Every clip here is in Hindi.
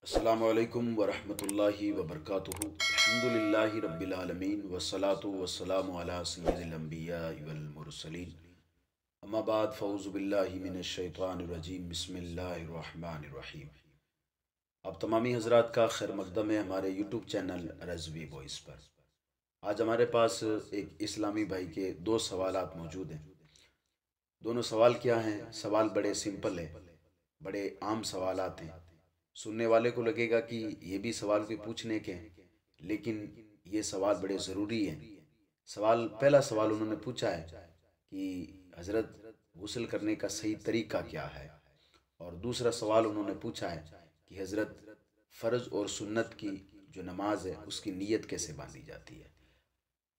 अस्सलामुअलैकुम वरहमतुल्लाहि वबरकातुहू। अल्हम्दुलिल्लाहि रब्बिल आलमीन वस्सलातु वस्सलामु अला सय्यिदिल अंबिया वल मुरसलीन। अम्मा बाद फ़ऊज़ु बिल्लाहि मिनश शैतानिर रजीम। बिस्मिल्लाहिर रहमानिर रहीम। आप तमामी हज़रात का खैर मक़दम है हमारे यूट्यूब चैनल रज़वी वॉइस पर। आज हमारे पास एक इस्लामी भाई के दो सवालात मौजूद हैं। दोनों सवाल क्या हैं? सवाल बड़े सिंपल है, बड़े आम सवालात हैं। सुनने वाले को लगेगा कि ये भी सवाल कोई पूछने के हैं, लेकिन ये सवाल बड़े ज़रूरी हैं। पहला सवाल उन्होंने पूछा है कि हज़रत गुस्ल करने का सही तरीका क्या है, और दूसरा सवाल उन्होंने पूछा है कि हज़रत फ़र्ज़ और सुन्नत की जो नमाज है उसकी नीयत कैसे बांधी जाती है।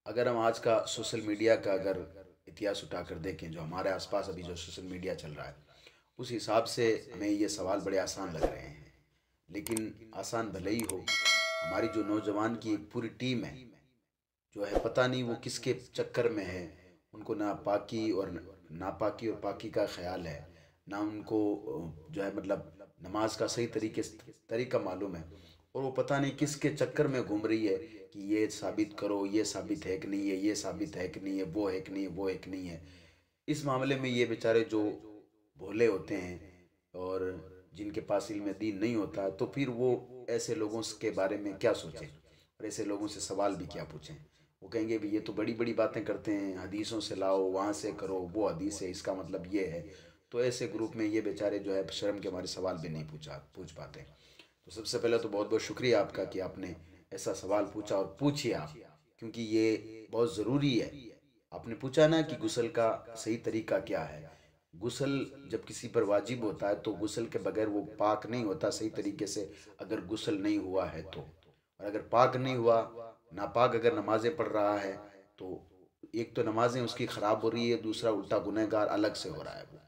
अगर हम आज का सोशल मीडिया का अगर इतिहास उठाकर देखें, जो हमारे आसपास अभी जो सोशल मीडिया चल रहा है, उस हिसाब से हमें ये सवाल बड़े आसान लग रहे हैं। लेकिन आसान भले ही हो, हमारी जो नौजवान की एक पूरी टीम है जो है, पता नहीं वो किसके चक्कर में है। उनको ना पाकी और नापाकी और पाकी का ख्याल है, ना उनको जो है मतलब नमाज का सही तरीका मालूम है, और वो पता नहीं किसके चक्कर में घूम रही है कि ये साबित करो, ये साबित है कि नहीं है, ये साबित है कि नहीं है, वो है कि नहीं है, वो है कि नहीं है। इस मामले में ये बेचारे जो भोले होते हैं और जिनके पास इल्म दीन नहीं होता, तो फिर वो ऐसे लोगों के बारे में क्या सोचें और ऐसे लोगों से सवाल भी क्या पूछें। वो कहेंगे भी ये तो बड़ी बड़ी बातें करते हैं, हदीसों से लाओ, वहाँ से करो, वो हदीस है, इसका मतलब ये है। तो ऐसे ग्रुप में ये बेचारे जो है शर्म के हमारे सवाल भी नहीं पूछ पाते। तो सबसे पहले तो बहुत बहुत शुक्रिया आपका कि आपने ऐसा सवाल पूछा, और पूछिए आप, क्योंकि ये बहुत ज़रूरी है। आपने पूछा ना कि गुस्ल का सही तरीका क्या है। गुस्ल जब किसी पर वाजिब होता है तो गुस्ल के बगैर वो पाक नहीं होता सही तरीके से, अगर गुस्ल नहीं हुआ है तो। और अगर पाक नहीं हुआ, नापाक अगर नमाजें पढ़ रहा है, तो एक तो नमाजें उसकी ख़राब हो रही है, दूसरा उल्टा गुनहगार अलग से हो रहा है। वो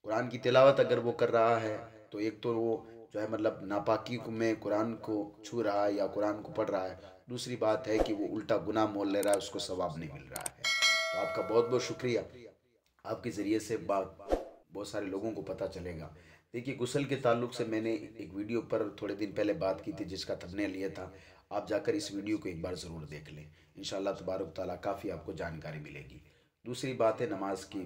कुरान की तिलावत अगर वो कर रहा है, तो एक तो वो जो है मतलब नापाकी में कुरान को छू रहा है या कुरान को पढ़ रहा है, दूसरी बात है कि वो उल्टा गुनाह मोल ले रहा है, उसको सवाब नहीं मिल रहा है। तो आपका बहुत बहुत शुक्रिया। आपके ज़रिए से बात बहुत सारे लोगों को पता चलेगा। देखिए, गुस्ल के ताल्लुक से मैंने एक वीडियो पर थोड़े दिन पहले बात की थी, जिसका थंबनेल ये था। आप जाकर इस वीडियो को एक बार ज़रूर देख लें, इंशाअल्लाह तबारक ताला काफ़ी आपको जानकारी मिलेगी। दूसरी बात है नमाज की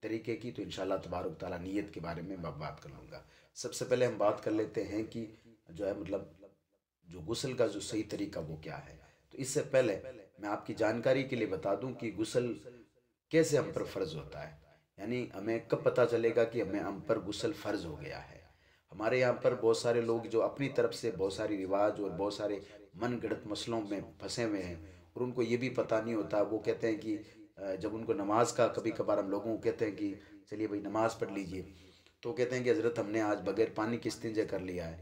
तरीके की, तो इंशाअल्लाह तबारक ताला नीयत के बारे में मैं बात कर लूँगा। सबसे पहले हम बात कर लेते हैं कि जो है मतलब जो गुस्ल का जो सही तरीका वो क्या है। तो इससे पहले मैं आपकी जानकारी के लिए बता दूं कि गुस्ल कैसे हम पर फ़र्ज़ होता है, यानी हमें कब पता चलेगा कि हमें हम पर गुस्ल फ़र्ज़ हो गया है। हमारे यहाँ पर बहुत सारे लोग जो अपनी तरफ से बहुत सारे रिवाज और बहुत सारे मन गढ़ंत मसलों में फंसे हुए हैं, और उनको ये भी पता नहीं होता। वो कहते हैं कि जब उनको नमाज का कभी कभार हम लोगों को कहते हैं कि चलिए भाई नमाज़ पढ़ लीजिए, तो कहते हैं कि हज़रत हमने आज बगैर पानी के इस्तिंजा कर लिया है।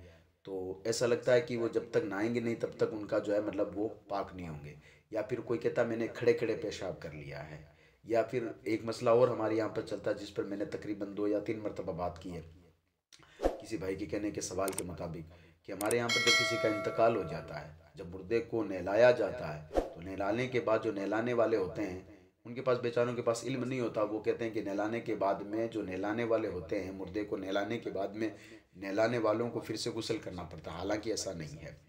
तो ऐसा लगता है कि वो जब तक नहाएंगे नहीं तब तक उनका जो है मतलब वो पाक नहीं होंगे। या फिर कोई कहता है मैंने खड़े खड़े पेशाब कर लिया है। या फिर एक मसला और हमारे यहाँ पर चलता है, जिस पर मैंने तकरीबन 2 या 3 मरतबा बात की है, किसी भाई के कहने के सवाल के मुताबिक, कि हमारे यहाँ पर जब किसी का इंतकाल हो जाता है, जब मुर्दे को नहलाया जाता है, तो नहलाने के बाद जो नहलाने वाले होते हैं, उनके पास बेचारों के पास इल्म नहीं होता। वो कहते हैं कि नहलाने के बाद में जो नहलाने वाले होते हैं, मुर्दे को नहलाने के बाद में नहलाने वालों को फिर से गुस्ल करना पड़ता है। हालांकि ऐसा नहीं है।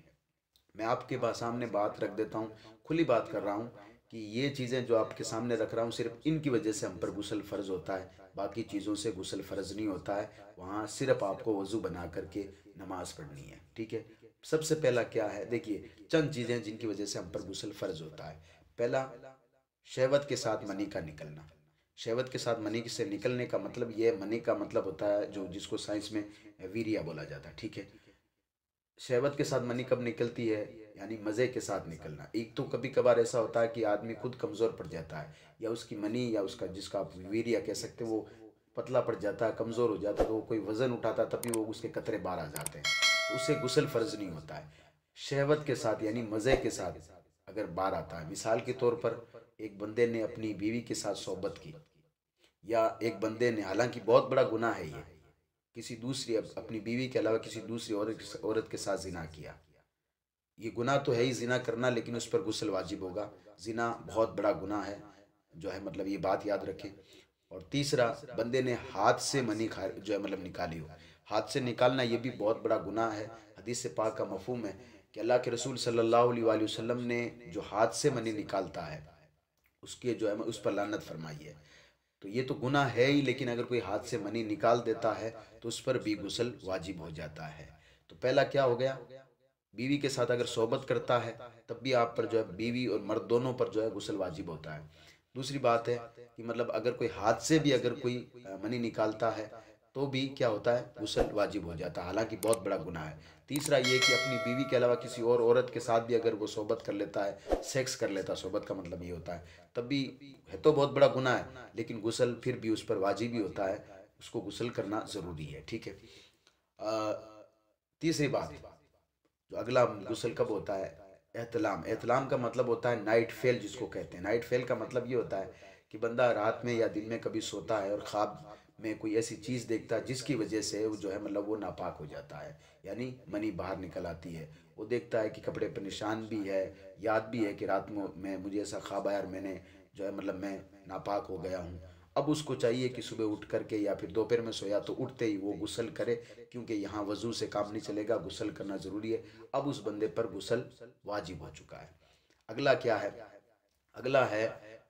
मैं आपके सामने बात रख देता हूँ, खुली बात कर रहा हूँ कि ये चीज़ें जो आपके सामने रख रहा हूँ, सिर्फ इनकी वजह से हम पर गुस्ल फ़र्ज़ होता है, बाकी चीज़ों से गुस्ल फ़र्ज़ नहीं होता है। वहाँ सिर्फ आपको वज़ू बना करके नमाज़ पढ़नी है, ठीक है। सबसे पहला क्या है, देखिए चंद चीज़ें जिनकी वजह से हम पर गुस्ल फ़र्ज़ होता है। पहला, शहवत के साथ मनी का निकलना। शहवत के साथ मनी से निकलने का मतलब ये, मनी का मतलब होता है जो जिसको साइंस में वीर्या बोला जाता है, ठीक है। शहवत के साथ मनी कब निकलती है, यानी मज़े के साथ निकलना। एक तो कभी कभार ऐसा होता है कि आदमी खुद कमज़ोर पड़ जाता है, या उसकी मनी या उसका जिसका आप वीर्य कह सकते हो वो पतला पड़ जाता है, कमज़ोर हो जाता है, तो वो कोई वज़न उठाता है तभी वो उसके कतरे बाहर आ जाते हैं, तो उससे गुस्ल फ़र्ज़ नहीं होता है। शहवत के साथ यानी मज़े के साथ अगर बाहर आता है, मिसाल के तौर पर एक बंदे ने अपनी बीवी के साथ सोहबत की, या एक बंदे ने, हालांकि बहुत बड़ा गुनाह है ये, किसी दूसरी अपनी बीवी के अलावा किसी दूसरी औरत के साथ जिना किया। ये गुनाह तो है ही जिना करना, लेकिन उस पर गुस्ल वाजिब होगा। जिना बहुत बड़ा गुनाह है, जो है मतलब ये बात याद रखें। और तीसरा, बंदे ने हाथ से मनी खा जो है मतलब निकाली हो, हाथ से निकालना ये भी बहुत बड़ा गुनाह है। हदीस से पाक का मफहूम है कि अल्लाह के रसूल सल्लल्लाहु अलैहि वसल्लम ने जो हाथ से मनी निकालता है उसके जो है उस पर लानत फरमाई है। तो ये तो गुनाह है ही, लेकिन अगर कोई हाथ से मनी निकाल देता है तो उस पर भी गुस्ल वाजिब हो जाता है। तो पहला क्या हो गया, बीवी के साथ अगर सोहबत करता है तब भी आप पर जो है, बीवी और मर्द दोनों पर जो है गुस्ल वाजिब होता है। दूसरी बात है कि मतलब अगर कोई हाथ से भी अगर कोई मनी निकालता है तो भी क्या होता है, गुस्ल वाजिब हो जाता है, हालांकि बहुत बड़ा गुनाह है। तीसरा ये कि अपनी बीवी के अलावा किसी और औरत के साथ भी अगर वो सोहबत कर लेता है, सेक्स कर लेता है, सोहबत का मतलब ये होता है, तब भी है तो बहुत बड़ा गुनाह है, लेकिन गुस्ल फिर भी उस पर वाजिब ही होता है, उसको गुस्ल करना ज़रूरी है। ठीक है। तीसरी बात, जो अगला गुस्ल कब होता है, एहतलाम। एहतलाम का मतलब होता है नाइट फेल जिसको कहते हैं। नाइट फेल का मतलब ये होता है कि बंदा रात में या दिन में कभी सोता है और ख्वाब में कोई ऐसी चीज़ देखता है जिसकी वजह से वो जो है मतलब वो नापाक हो जाता है, यानी मनी बाहर निकल आती है। वो देखता है कि कपड़े पर निशान भी है, याद भी है कि रात में मुझे ऐसा ख्वाब आया और मैंने जो है मतलब मैं नापाक हो गया हूँ। अब उसको चाहिए कि सुबह उठ करके या फिर दोपहर में सोया तो उठते ही वो गुस्ल करे, क्योंकि यहाँ वजू से काम नहीं चलेगा, गुस्ल करना ज़रूरी है। अब उस बंदे पर गुस्ल वाजिब हो चुका है। अगला क्या है, अगला है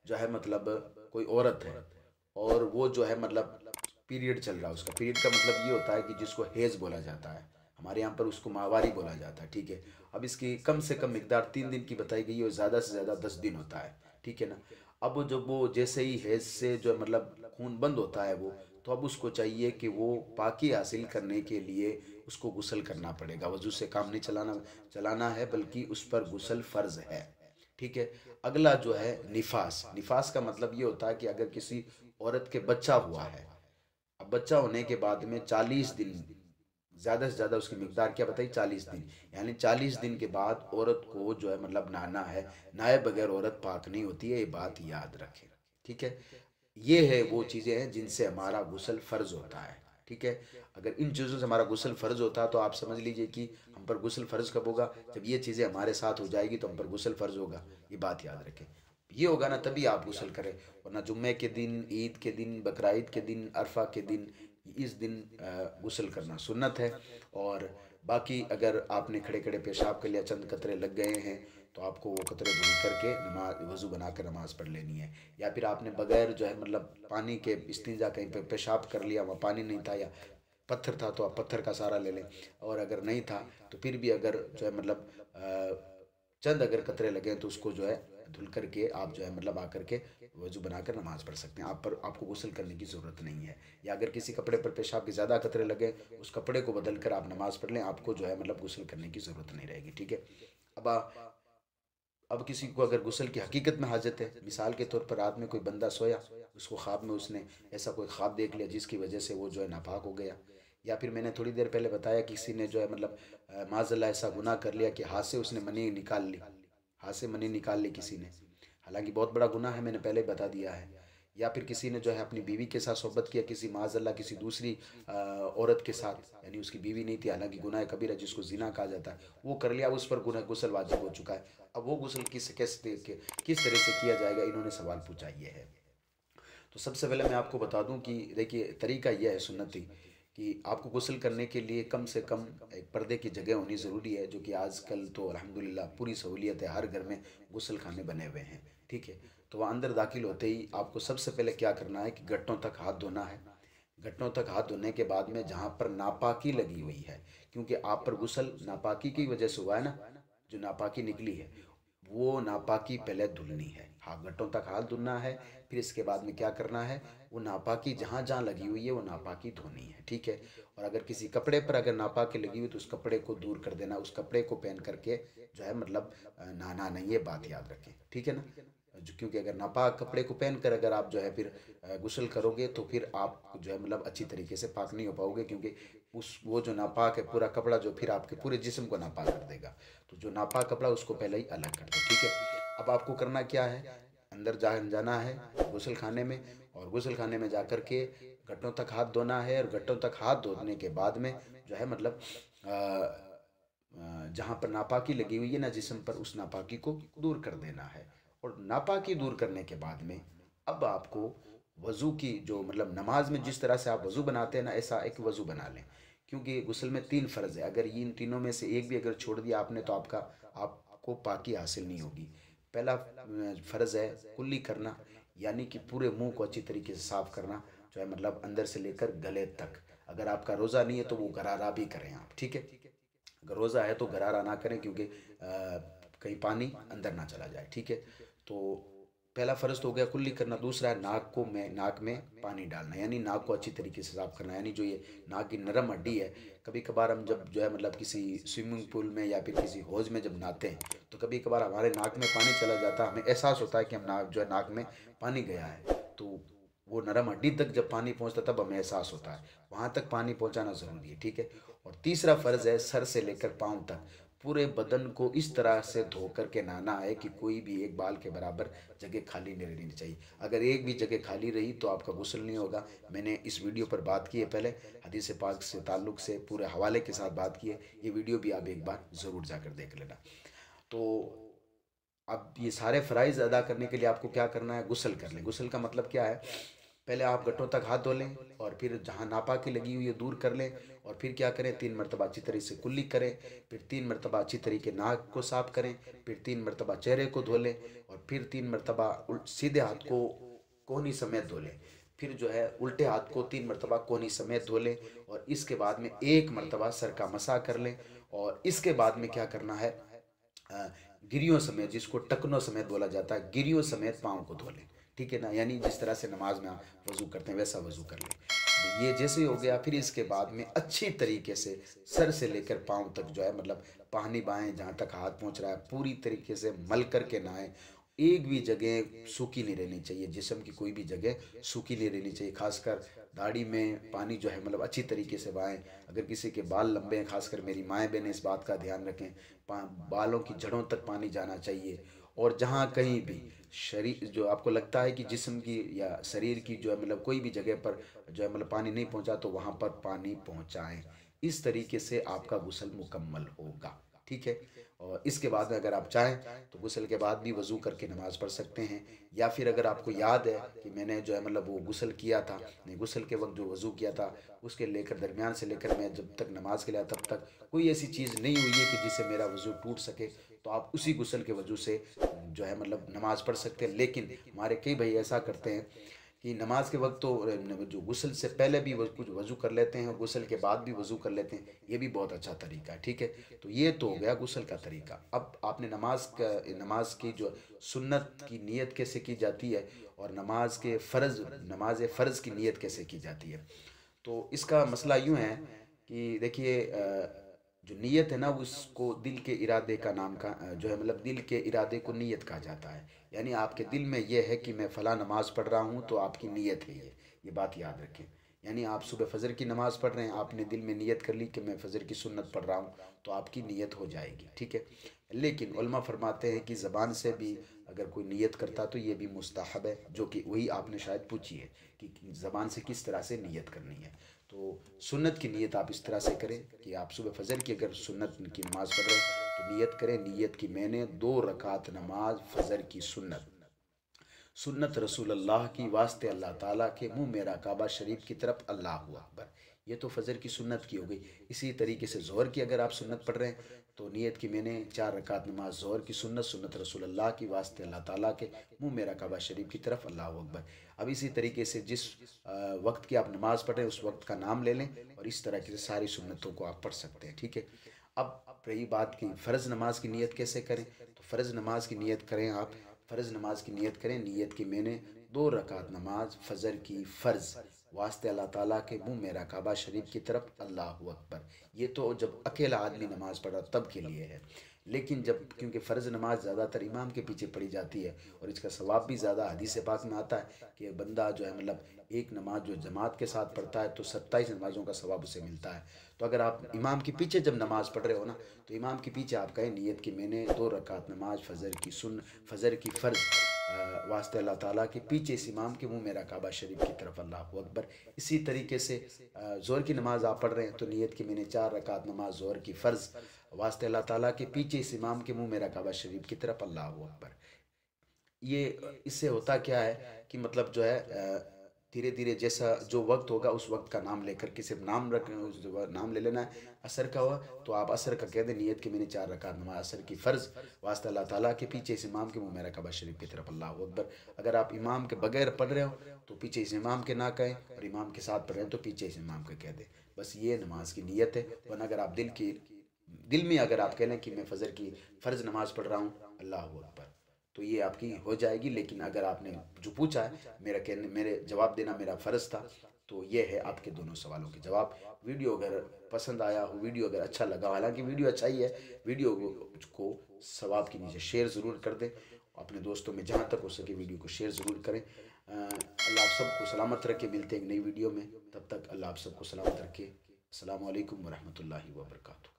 जो है मतलब कोई औरत है और वो जो है मतलब पीरियड चल रहा है उसका। पीरियड का मतलब ये होता है कि जिसको हेज बोला जाता है, हमारे यहाँ पर उसको माहवारी बोला जाता है। ठीक है। अब इसकी कम से कम मिकदार 3 दिन की बताई गई है और ज़्यादा से ज़्यादा 10 दिन होता है। ठीक है ना। अब जब वो जैसे ही हेज से जो है मतलब खून बंद होता है वो, तो अब उसको चाहिए कि वो पाकी हासिल करने के लिए उसको गुस्ल करना पड़ेगा। वजू से काम नहीं चलाना है, बल्कि उस पर गुस्ल फ़र्ज है। ठीक है। अगला जो है निफास। निफास का मतलब ये होता है कि अगर किसी औरत के बच्चा हुआ है, अब बच्चा होने के बाद में 40 दिन, ज़्यादा से ज़्यादा उसकी मिकदार क्या बताई, 40 दिन, यानी 40 दिन के बाद औरत को जो है मतलब नहाना है। नहाए बगैर औरत पाक नहीं होती है, ये बात याद रखें। ठीक है। ये है वो चीज़ें हैं जिनसे हमारा गुस्ल फ़र्ज होता है। ठीक है। अगर इन चीज़ों से हमारा गुस्ल फ़र्ज होता है तो आप समझ लीजिए कि हम पर गुस्ल फ़र्ज कब होगा, जब ये चीज़ें हमारे साथ हो जाएगी तो हम पर गुस्ल फ़र्ज होगा। ये बात याद रखें। ये होगा ना तभी आप गुस्ल करें, वरना जुम्मे के दिन, ईद के दिन, बकराईद के दिन, अरफा के दिन, इस दिन गुस्ल करना सुन्नत है। और बाकी अगर आपने खड़े खड़े पेशाब कर लिया, चंद कतरे लग गए हैं, तो आपको वो कतरे धुल करके नमाज वज़ू बना कर नमाज़ पढ़ लेनी है। या फिर आपने बगैर जो है मतलब पानी के इस्तिंजा कहीं पे पेशाब कर लिया, वहाँ पानी नहीं था या पत्थर था तो आप पत्थर का सहारा ले लें, और अगर नहीं था तो फिर भी अगर जो है मतलब चंद अगर कतरे लगे तो उसको जो है धुल करके आप जो है मतलब आकर के वजू बनाकर नमाज़ पढ़ सकते हैं। आपको गुस्ल करने की ज़रूरत नहीं है। या अगर किसी कपड़े पर पेशाब के ज़्यादा कतरे लगे, उस कपड़े को बदल कर आप नमाज़ पढ़ लें, आपको जो है मतलब गुस्ल करने की ज़रूरत नहीं रहेगी। ठीक है। अब अब किसी को अगर गुस्ल की हकीकत में हाजत है, मिसाल के तौर पर रात में कोई बंदा सोया, उसको ख्वाब में उसने ऐसा कोई ख्वाब देख लिया जिसकी वजह से वो जो है नापाक हो गया, या फिर मैंने थोड़ी देर पहले बताया किसी ने जो है मतलब माज़अल्लाह ऐसा गुनाह कर लिया कि हाथ से उसने मनी निकाल ली, हाथ से मनी निकाल ली किसी ने, हालांकि बहुत बड़ा गुनाह है, मैंने पहले बता दिया है। या फिर किसी ने जो है अपनी बीवी के साथ सोहबत किया, किसी माज़अल्लाह किसी दूसरी औरत के साथ, यानी उसकी बीवी नहीं थी, हालांकि गुनाह कबीरा जिसको ज़िना कहा जाता है, वो कर लिया, उस पर गुनाह गुस्ल वाजिब हो चुका है। अब वो गुस्ल किस तरह से किया जाएगा, इन्होंने सवाल पूछा ये है। तो सबसे पहले मैं आपको बता दूं कि देखिए तरीका यह है सुन्नती, कि आपको गुस्ल करने के लिए कम से कम एक पर्दे की जगह होनी ज़रूरी है, जो कि आजकल तो अल्हम्दुलिल्लाह पूरी सहूलियत है, हर घर में गुस्ल खाने बने हुए हैं। ठीक है। तो वहाँ अंदर दाखिल होते ही आपको सबसे पहले क्या करना है कि घुटनों तक हाथ धोना है। घुटनों तक हाथ धोने के बाद में जहाँ पर नापाकी लगी हुई है, क्योंकि आप पर गुस्ल नापाकी की वजह से हुआ है ना, जो नापाकी निकली है वो नापाकी पहले धुलनी है, हाँ घुटनों तक हाथ धुलना है। फिर इसके बाद में क्या करना है, वो नापाकी जहाँ जहाँ लगी हुई है वो नापाकी धोनी है। ठीक है। और अगर किसी कपड़े पर अगर नापाकी लगी हुई तो उस कपड़े को दूर कर देना, उस कपड़े को पहन करके जो है मतलब नहाना नहीं, ये बात याद रखें। ठीक है ना। क्योंकि अगर नापाक कपड़े को पहन कर अगर आप जो है फिर गुस्ल करोगे तो फिर आप जो है मतलब अच्छी तरीके से पाक नहीं हो पाओगे, क्योंकि उस वो जो नापाक है पूरा कपड़ा जो फिर आपके पूरे जिस्म को नापाक कर देगा। तो जो नापाक कपड़ा उसको पहले ही अलग कर दो। ठीक है। अब आपको करना क्या है, अंदर जाना है गुस्ल खाने में, और गुस्ल खाने में जाकर के घुटनों तक हाथ धोना है, और घुटनों तक हाथ धोने के बाद में जो है मतलब जहाँ पर नापाकी लगी हुई है ना जिस्म पर, उस नापाकी को दूर कर देना है। और नापाकी दूर करने के बाद में अब आपको वज़ू की जो मतलब नमाज में जिस तरह से आप वज़ू बनाते हैं ना, ऐसा एक वज़ू बना लें क्योंकि गुस्ल में 3 फ़र्ज़ है, अगर इन तीनों में से एक भी अगर छोड़ दिया आपने तो आपको पाकी हासिल नहीं होगी। पहला फ़र्ज़ है कुल्ली करना, यानी कि पूरे मुंह को अच्छी तरीके से साफ़ करना, जो है मतलब अंदर से लेकर गले तक। अगर आपका रोज़ा नहीं है तो वो गरारा भी करें आप, ठीक है। अगर रोज़ा है तो गरारा ना करें, क्योंकि कहीं पानी अंदर ना चला जाए, ठीक है। तो पहला फ़र्ज़ तो हो गया कुल्ली करना। दूसरा है नाक में पानी डालना, यानी नाक को अच्छी तरीके से साफ़ करना, यानी जो ये नाक की नरम हड्डी है। कभी कभार हम जब जो है मतलब किसी स्विमिंग पूल में या फिर किसी हौज में जब नहाते हैं तो कभी कभार हमारे नाक में पानी चला जाता है, हमें एहसास होता है कि हम नाक जो है नाक में पानी गया है। तो वो नरम हड्डी तक जब पानी पहुंचता तब हमें एहसास होता है, वहां तक पानी पहुंचाना ज़रूरी है, ठीक है। और तीसरा फ़र्ज़ है सर से लेकर पाँव तक पूरे बदन को इस तरह से धो करके नहाना है कि कोई भी एक बाल के बराबर जगह खाली नहीं रहनी चाहिए। अगर एक भी जगह खाली रही तो आपका गुस्ल नहीं होगा। मैंने इस वीडियो पर बात की है पहले, हदीस पाक से ताल्लुक़ से पूरे हवाले के साथ बात की है। ये वीडियो भी आप एक बार ज़रूर जाकर देख लेना। तो अब ये सारे फ़राइज़ अदा करने के लिए आपको क्या करना है, गुस्ल कर लें। गुस्ल का मतलब क्या है, पहले आप घुटनों तक हाथ धो लें और फिर जहाँ नापाकी लगी हुई है दूर कर लें। और फिर क्या करें, 3 मरतबा अच्छी तरीके से कुल्ली करें, फिर 3 मरतबा अच्छी तरीके नाक को साफ़ करें, फिर 3 मरतबा चेहरे को धो लें, और फिर 3 मरतबा सीधे हाथ को कोहनी समेत धो लें। फिर जो है उल्टे हाथ को 3 मरतबा कोहनी समेत धो लें, और इसके बाद में 1 मरतबा सर का मसा कर लें। और इसके बाद में क्या करना है, अ, गिरियों समेत, जिसको टकनों समेत बोला जाता है, गिरियों समेत पाँव को धो लें, ठीक है ना। यानी जिस तरह से नमाज में आप वज़ू करते हैं वैसा वज़ू कर लें। ये जैसे ही हो गया, फिर इसके बाद में अच्छी तरीके से सर से लेकर पाँव तक जो है मतलब पानी बाएं जहाँ तक हाथ पहुँच रहा है पूरी तरीके से मल करके नहाएं। एक भी जगह सूखी नहीं रहनी चाहिए, जिस्म की कोई भी जगह सूखी नहीं रहनी चाहिए। खासकर दाढ़ी में पानी जो है मतलब अच्छी तरीके से बहाएं। अगर किसी के बाल लंबे हैं, खासकर मेरी माएँ बहनें इस बात का ध्यान रखें, बालों की जड़ों तक पानी जाना चाहिए। और जहाँ कहीं भी शरीर जो आपको लगता है कि जिस्म की या शरीर की जो है मतलब कोई भी जगह पर जो है मतलब पानी नहीं पहुँचा तो वहाँ पर पानी पहुँचाएं। इस तरीके से आपका गुस्ल मुकम्मल होगा, ठीक है। और इसके बाद में अगर आप चाहें तो गुस्ल के बाद भी वज़ू करके नमाज़ पढ़ सकते हैं। या फिर अगर आपको याद है कि मैंने जो है मतलब वो गुस्ल किया था, नहीं गुस्ल के वक्त जो वज़ू किया था उसके लेकर दरमियान से लेकर मैं जब तक नमाज के लिए आया तब तक कोई ऐसी चीज़ नहीं हुई है कि जिससे मेरा वज़ू टूट सके, तो आप उसी गुस्ल के वजू से जो है मतलब नमाज़ पढ़ सकते हैं। लेकिन हमारे कई भाई ऐसा करते हैं कि नमाज के वक्त तो जो गुस्ल से पहले भी कुछ वज़ू कर लेते हैं और गुस्ल के बाद भी वज़ू कर लेते हैं, ये भी बहुत अच्छा तरीका है, ठीक है। तो ये तो हो गया गुस्ल का तरीका। अब आपने नमाज की जो सुन्नत की नीयत कैसे की जाती है और नमाज फ़र्ज़ की नीयत कैसे की जाती है, तो इसका मसला यूँ है कि देखिए जो नीयत है ना उसको दिल के इरादे का नाम का जो है मतलब दिल के इरादे को नीयत कहा जाता है। यानी आपके दिल में ये है कि मैं फ़लाँ नमाज़ पढ़ रहा हूँ तो आपकी नीयत है ये बात याद रखें। यानी आप सुबह फ़जर की नमाज़ पढ़ रहे हैं, आपने दिल में नीयत कर ली कि मैं फ़जर की सुन्नत पढ़ रहा हूँ, तो आपकी नीयत हो जाएगी, ठीक है। लेकिन उलमा फरमाते हैं कि ज़बान से भी अगर कोई नीयत करता तो ये भी मुस्तहब है, जो कि वही आपने शायद पूछी है कि ज़बान से किस तरह से नीयत करनी है। तो सुन्नत की नीयत आप इस तरह से करें कि आप सुबह फ़जर की अगर सुन्नत की नमाज़ पढ़ रहे हैं तो नीयत करें, नीयत की मैंने 2 रकात नमाज फ़जर की सुन्नत रसूलुल्लाह की वास्ते अल्लाह ताला के मुँह मेरा काबा शरीफ की तरफ, अल्लाहु अकबर। ये तो फ़जर की सुन्नत की हो गई। इसी तरीके से ज़ोहर की अगर आप सुन्नत पढ़ रहे हैं तो नीयत की मैंने 4 रकात नमाज ज़ोहर की सुन्नत रसूलुल्लाह की वास्ते अल्लाह ताला के मुँह मेरा काबा शरीफ की तरफ, अल्लाहु अकबर। अब इसी तरीके से जिस वक्त की आप नमाज़ पढ़ रहे हैं उस वक्त का नाम ले लें और इस तरह की सारी सुन्नतों को आप पढ़ सकते हैं, ठीक है। अब रही बात की फ़र्ज़ नमाज की नीयत कैसे करें, तो फ़र्ज़ नमाज की नीयत करें आप, फ़र्ज़ नमाज की नीयत करें, नीयत की मैंने 2 रकात नमाज फ़जर की फ़र्ज़ वास्ते अल्लाह ताला के मुँह मेरा काबा शरीफ की तरफ, अल्लाहु अकबर। ये तो जब अकेला आदमी नमाज़ पढ़ रहा तब के लिए है। लेकिन जब क्योंकि फ़र्ज़ नमाज ज़्यादातर इमाम के पीछे पढ़ी जाती है और इसका सवाब भी ज़्यादा हदीस पाक में आता है कि बंदा जो है मतलब एक नमाज जो जमात के साथ पढ़ता है तो 27 नमाज़ों का सवाब उसे मिलता है। तो अगर आप इमाम के पीछे जब नमाज़ पढ़ रहे हो ना तो इमाम के पीछे आप कहें नीयत की मैंने 2 रकात नमाज फ़जर की फ़र्ज़ वास्ते अल्लाह ताला के पीछे इस इमाम के मुँह मेरा काबा शरीफ की तरफ, अल्लाहु अकबर। इसी तरीके से ज़ोहर की नमाज़ आप पढ़ रहे हैं तो नीयत की मैंने 4 रकात नमाज ज़ोहर की फ़र्ज़ वास्ते अल्लाह ताला के पीछे इस इमाम के मुँह मेरा काबा शरीफ की तरफ, अल्लाहु अकबर। ये इससे होता क्या है कि मतलब जो है धीरे धीरे जैसा जो वक्त होगा उस वक्त का नाम लेकर के सिर्फ नाम रख उस नाम ले लेना है। असर का हुआ तो आप असर का कह दें नियत कि मैंने 4 रकात नमाज असर की फ़र्ज़ वास्ता अल्लाह ताला के पीछे इस इमाम के मुँह मेरा कबा शरीफ की तरफ अल्लाह अकबर। अगर आप इमाम के बगैर पढ़ रहे हो तो पीछे इस इमाम के ना कहें, और इमाम के साथ पढ़ रहे हैं तो पीछे इस इमाम के कह दें। बस ये नमाज की नीयत है। वरना अगर आप दिल में अगर आप कह लें कि मैं फ़जर की फ़र्ज़ नमाज़ पढ़ रहा हूँ अल्लाह अकबर, तो ये आपकी हो जाएगी। लेकिन अगर आपने जो पूछा है मेरे जवाब देना मेरा फ़र्ज़ था, तो ये है आपके दोनों सवालों के जवाब। वीडियो अगर पसंद आया हो, वीडियो अगर अच्छा लगा, हालांकि वीडियो अच्छा ही है, वीडियो को सवाब की नीचे शेयर ज़रूर कर दें। अपने दोस्तों में जहाँ तक हो सके वीडियो को शेयर ज़रूर करें। अल्लाह आप सबको सलामत रखे। मिलते हैं एक नई वीडियो में, तब तक अल्लाह आप सबको सलामत रखे। अस्सलामु अलैकुम वरहमतुल्लाहि वबरकातुहू।